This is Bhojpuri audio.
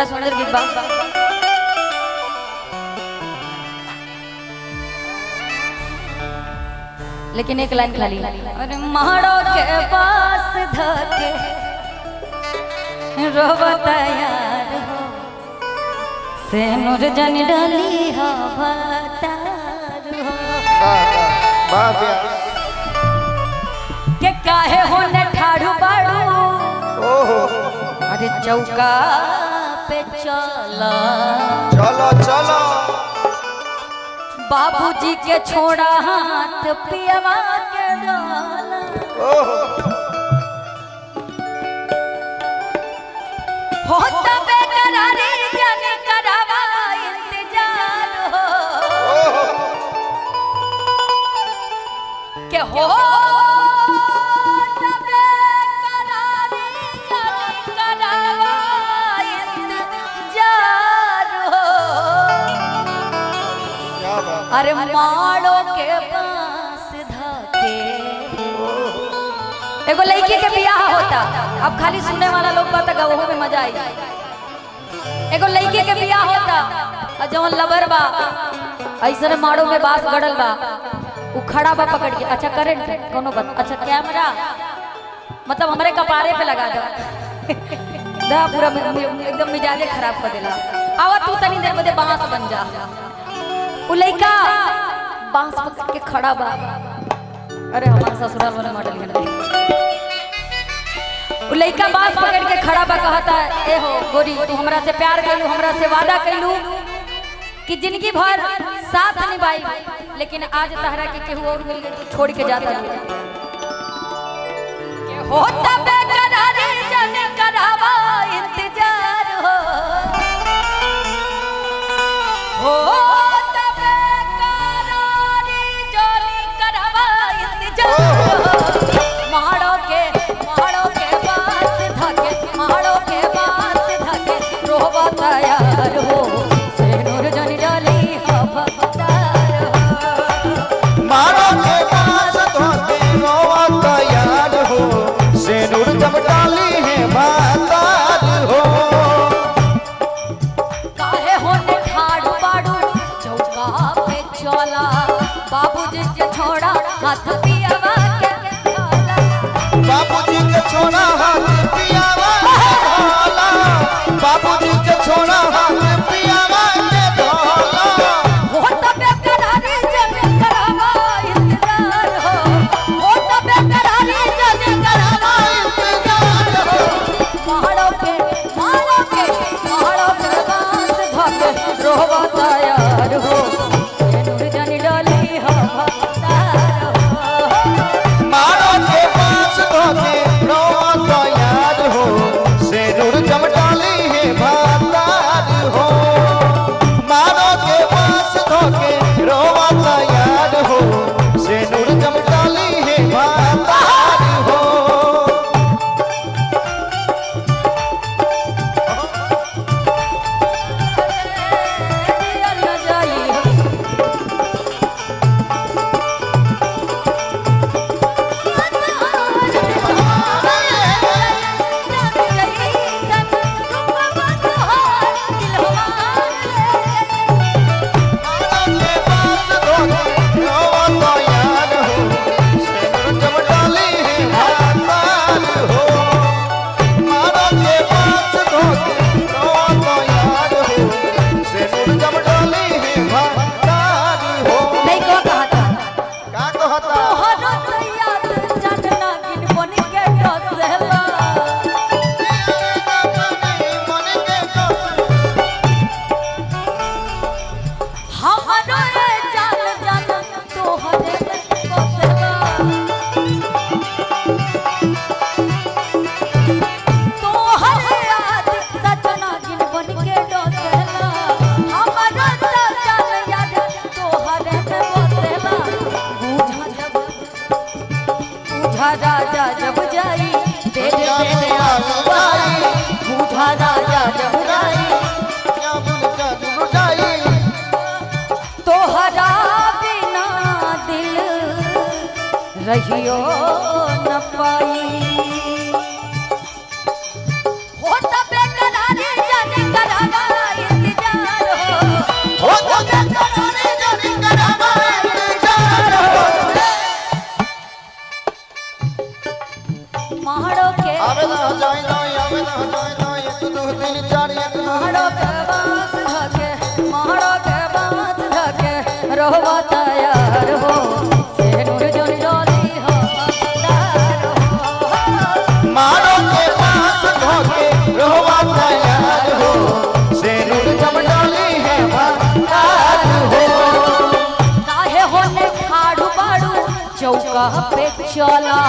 बड़ा सुंदर गीत बा। लेकिन एक लाइन खाली, अरे मारो के पास धके रोबता यार हो से नूर जन डाली हो भतार हो के काहे होने ठाड़ू बाड़ू अरे चौका पे चला चलो चलो बाबूजी के छोड़ा हाथ पियवा के डाला होता बेकरारी जाने करावा इंतजार हो के हो अरे माड़ो के पास धके एगो लड़की के बियाह होता। अब खाली सुने वाला लोग बात गवहो में मजा आई। एगो लड़की के बियाह होता और जवन लबर बा ऐसे माड़ो में बांस गड़ल बा उ खड़ा बा पकड़ के। अच्छा करंट कोनो बात, अच्छा कैमरा मतलब हमरे कपारे पे लगा दो दा पूरा एकदम मिजाजे खराब कर देला। आवा तू तनी देर बदे बांस बन जा। उ लइका बांस पकड़ के खड़ा बा। अरे हमारे ससुराल वाले मॉडल है। उ लइका बांस पकड़ के खड़ा बा कहता ए हो गोरी तू हमरा से प्यार कइलू, हमरा से वादा कइलू कि जिंदगी भर साथ निभाई, लेकिन आज तहरा के केहू और मिल गई तो छोड़ के जाता रू के होता बेकरारी जाने करावा इंतजार हो माड़ो के पास धके माड़ो के पास धके रोबता यार हो से नूर जन डाली हो भतार हो मारो के पास धके रोबता यार हो से नूर जब डाली है भतार हो काहे होने ठाड़ू बाड़ू चौका पे चला बाबूजी के छोड़ा हाथ पियावा के डाला बाबूजी के छोड़ा हाथ पियावा के ढोला बाबूजी के छोड़ा हाथ पियावा के ढोला होता बेकरारी जाने करावा इंतजार हो होता बेकरारी जाने करावा इंतजार हो माड़ो के बांस धके रोबता यार हो नूर जन डाली हो भतार हो मारो के पास धके रोबता यार हो से नूर जब डाली है भतार हो मारो के पास धके रोबता यार हो से नूर जब डाली है भतार हो न जाई राजा जब जाई दे दे आसुआई बूढ़ा राजा जब जाई तोहरा बिना दिल रहियो न पाई होता बेकरारी जाने करा ओने करारी जरी करावा इंतजार हो मारो के आवे ना जाई ना आवे ना जाई ना 1 2 3 4 1 2 मारो के बांस धके मारो के बांस धके रोवा तैयार हो सेनुर जोनी डोली हो तार हो मारो के पास धोके रोवा तैयार हो सेनुर जब डाली है भंगार हो काहे होने खाड़ू बाड़ू चौका पे चला